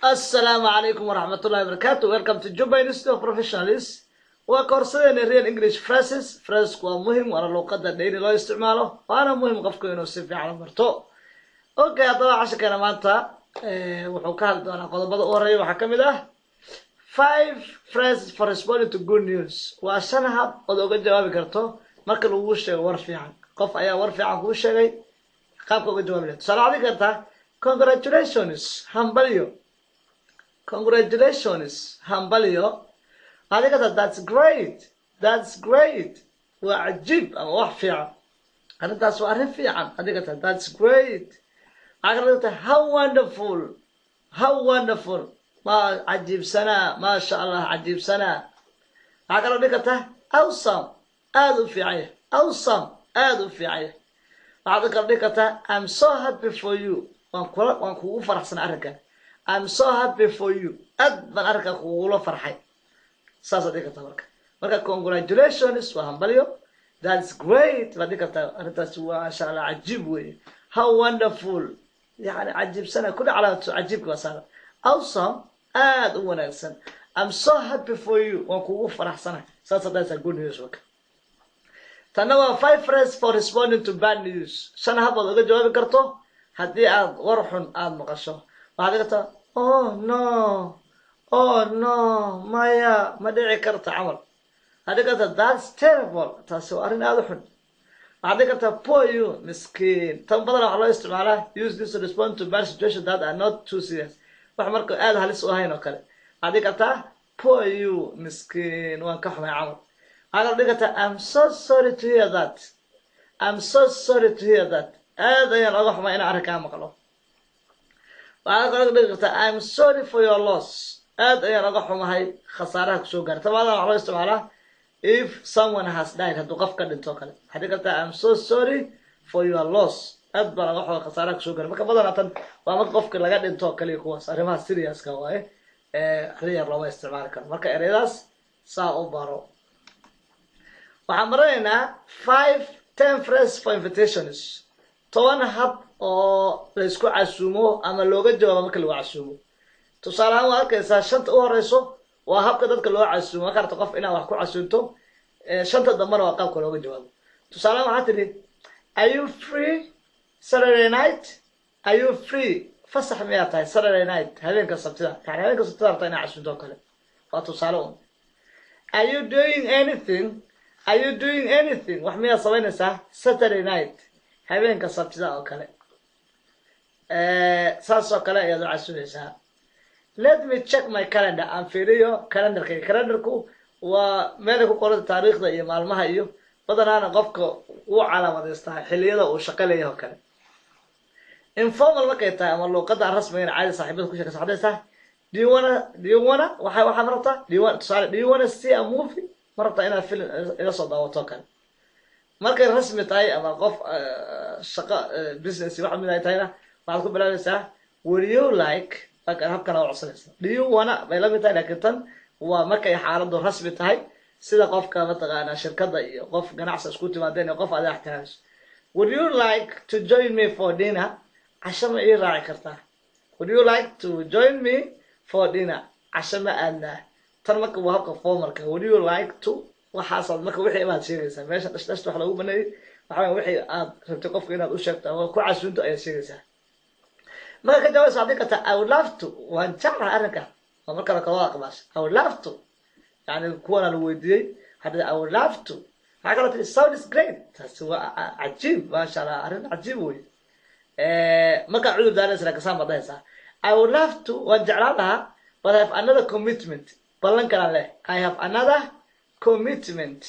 Assalamu alaikum warahmatullahi wabarakatuh. Welcome to Juba Institute of Professionals. Waa koorsadeen real English phrases. Phrase waa muhiim waana luqadda daily loo isticmaalo. Waana muhiim qofku inuu si fiican u barto. Okay, haddaba casharkeena maanta wuxuu ka hadli doonaa qodobada u horeeya waxaa ka mid ah 5 phrases for responding to good news. Waa 5 hab oo uga jawaabi karto marka lagu sheego war fiican. Qof ayaa war fiican kuu sheegay qaabka uga jawaabi lahayd. Tusaale waxaad kartaa congratulations, hambalyo. Congratulations, hambalyo. Adiga that's great. That's great. Waa cajiib ama wax fiican. Arrintaas waa arrin fiican. Adiga that's great. Adiga how wonderful. How wonderful. Ma cajiibsana, ma sha Allah cajiibsana. Adiga awesome. Aad u fiican. Awesome. Aad u fiican. Adiga I'm so happy for you. Waan kugu faraxsan arrinkan. I'm so happy for you. Aad baan arka kugula farxay. Saas adiga tabarka. Marka congratulations waa hambalyo. That's great. Adiga arrintaas waa insha Allah cajiib weey. How wonderful. Yani cajiib sana kul calaamatu cajiibka waa saar. Awesome. Aad u wanaagsan. I'm so happy for you. Waan kugu faraxsanahay. Saas adiga good news waka. Tana waa 5 phrases for responding to bad news. Shan habad uga jawaabi karto haddii aad war xun aad maqasho. Adiga oh no maya ma dhici karta camal. Adiga that's terrible. Taas waa arrin aad u xun. Adiga poor you miskiin. Tan badan waxa loo isticmaalaa use this to respond to bad situations that are not too serious. Wax marka aad halis u ahayn oo kale. Adiga poor you miskiin waan ka xumay camal. Adiga I'm so sorry to hear that. I'm so sorry to hear that. Aad ayaan uga xumay in arrinka maqlo. I'm sorry for your loss. Aad ayaan uga xumahay khasaaraha ku soo gaartay. Tabadan waxa loo isticmaalaa if someone has died hadduu qof ka dhinto kale. Adiga I'm so sorry for your loss. Aad baan uga xumahay khasaaraha ku soo gaaray. Marka badanatan waa marka qofka laga dhinto kale kuwaas arrimaha serious ka waaye reer loo isticmaali karo. Marka ereyadaas saa u baro. Waxaan baraynaa 10 phrases for invitations. 10 hab oo la isku casuumo ama looga jawaabo marka lagu casuumo. Tusaale ahaan waa arkaysaa shanta u horeyso waa habka dadka loo casuumo. Marka qof inaad wax ku casuunto shanta dambana waa qaabka looga jawaabo. Tusaale ahaan waxaad tidhi are you free Saturday night? Are you free? Fasax miyaa tahay Saturday night habeenka sabtida. Yani habeenka sabtida rabtaa inaad casuunto kale. Waa tusaale un. Are you doing anything? Are you doing anything? Wax miyaa samaynaysaa Saturday night habeenka sabtida oo kale. Saas oo kale ayaad u casuumaysaa. Let me check my calendar. Aan fiiriyo calendarkayga. Calendarku waa meel ku qoran taariikhda iyo maalmaha iyo badanaana qofka uu calaamadeystaa xilliyada uu shaqo leeyahay oo kale. Informal markay tahay ama luqadda rasmiga ah caadi saaxiibada ku sheekaysaa. Do you wanna waxa marabtaa? Do you wanna see a movie? Marabtaa inaad film ila soo daawato kale. Markay rasmi tahay ama qof shaqo business waxa mid ay tahayna waxaad ku bilaabaysaa would you like habkan oo cusubeysa. Do you wanna bay la mid tahay laakiin tan waa markay xaaladdu rasmi tahay sida qofka mataqaana shirkadda iyo qof ganacsi isku timaadeen iyo qof aad ixtiraameyso. Would you like to join me for dinner? Casho ma ii raaci kartaa? Would you like to join me for dinner? Casho ma aadnaa. Tan marka waa habka formalka. Would you like to waxaas marka wixii aad sheegaysaa meesha dhashta wax lagu baneeyay waxa wixii aad rabtay qofka inaad u sheegto ama ku casuunto ayaad sheegaysaa. Marka jawaab adiga I would love to waan jeclahay arrinka. Marka la kala aqbaash I would love to. Yani kuwana la weydiiyay hadda I would love to. Waxa kale sounds great. Taas waa cajiib ma sha Allah arrin cajiib weey. Marka cudur daaraysa ka samadaysa I would love to waan jeclaan lahaa but I have another commitment. Ballan kale leh. I have another commitment.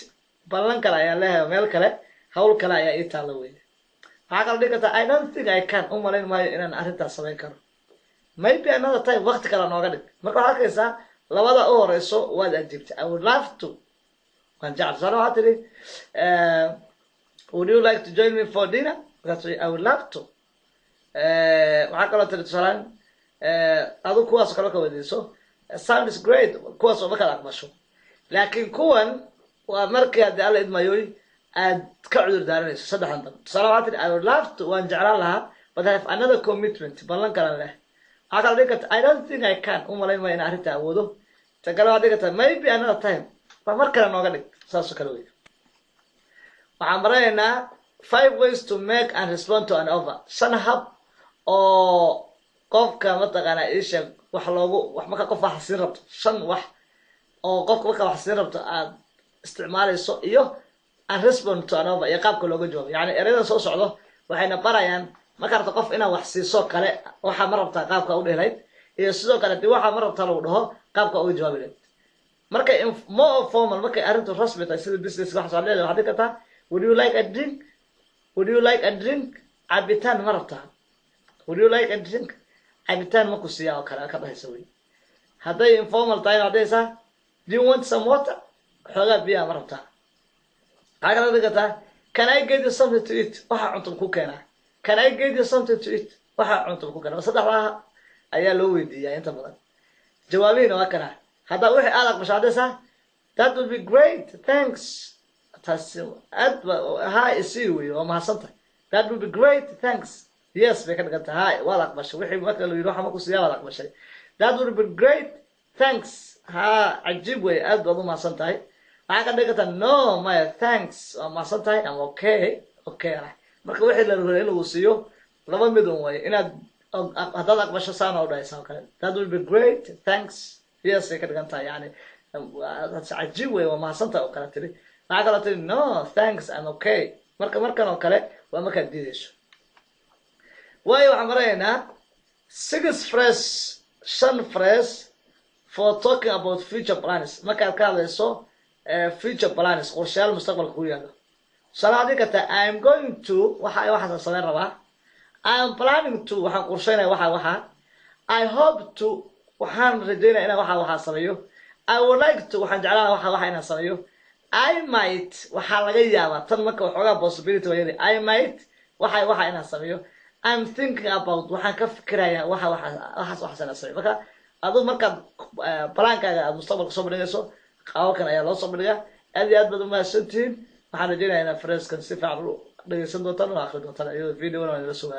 Ballan kale ayaa leeyahay meel kale hawl kale ayaa ii taalo weey. Waxa kale dhigata I don't think I can umaleyn maayo inaan arrintaas sameyn karo. Maybe another time waqti kale nooga dhig. Marka waxa arkaysaa labada u horeyso waad ajiibtay. I would love to. Waan jecel sano waxa tiri would you like to join me for dinner? That's why I would love to. Waxa kale tiri tusaale adu kuwaas kale ka wadiiso. Sounds great. Kuwaas oo marka aqbasho. Laakiin kuwan waa markii hadii alla idmayoy aad ka cudur daaranayso saddexdan. Tusaale waxa tiri I would love to waan jeclaan lahaa but I have another commitment ballan kale leh. هذا لقيت I don't think I can ولا ما أنا أريد أعوده تقولوا لقيت maybe another time فمركنا نوقف ساسو كلوي وعمرنا 5 ways to make and respond to an offer سنهب أو قف كمتقنا إيش wax marka qof wax siin rabto shan wax oo qofka marka wax siin rabto aad isticmaalayso iyo an respond to another iyo qaabka looga jawaabo yani ereyada soo socdo waxayna barayaan marka rabto qof inaad wax siiso kale waxa ma rabtaa qaabka u dheelayd iyo sidoo kale dii waxa ma rabtaa lagu dhaho qaabka uga jawaabi lahayd marka more formal marka arrintu rasmi tahay sida business wax soo leeyahay waxa dhigata would you like a drink cabitaan ma rabtaa would you like a drink cabitaan ma ku siiyaa oo kale ka dhahaysa way hadday informal tahay hadaysa do you want some water xogaa biyo ma rabtaa agala dhigata can I get you something to eat waxa cunto ku keenaa can I get you something to eat waxa cunto ku keenaa saddexda ayaa loo weydiiyaa inta badan jawaabiina waa kana hadda wixii aad aqbashadaysa that would be great thanks ha isi way oo mahadsantahay that would be great thanks yes bay ka dhiganta ha waa aqbashay wixii marka la yiraahdo waxa ma ku siiyaa waa aqbashay that would be great thanks ha ajib way aad baad u mahadsantahay waxa ka dhigata no my thanks oo mahadsantahay I'm okay marka wixii la rabo inuu siiyo laba mid un way inaad haddaad aqbasho saana u dhaysaa kale that would be great thanks yes bay ka dhiganta yani ajib way waa mahadsantahay oo kale tiri waxa kale tiri no thanks I'm okay markan oo kale waa marka diidayso waayo waxaan maraynaa 6 phrase for talking about future plans markaad ka hadlayso future plans qorshayaal mustaqbalka ku yaalo salaadi kata I am going to waxa sameyn rabaa I am planning to waxaan qorsheynaa waxa I hope to waxaan rajaynayaa inaan waxa sameeyo I would like to waxaan jeclaan waxa inaan sameeyo I might waxa laga yaabaa tan marka waxoogaa possibility wayay I might waxa inaan sameeyo I'm thinking about waxaan ka fikirayaa waxa sameeyo marka adoo marka plaankaaga aad mustaqbalka soo bandhigayso qaabkan ayaa loo soo bandhigaa aad iyo aad baad u mahadsantihiin waxaan rajaynayaa inaad phrase-kan si fiican u dhageysan doontaan oo akhri doontaan iyadoo video-na la soo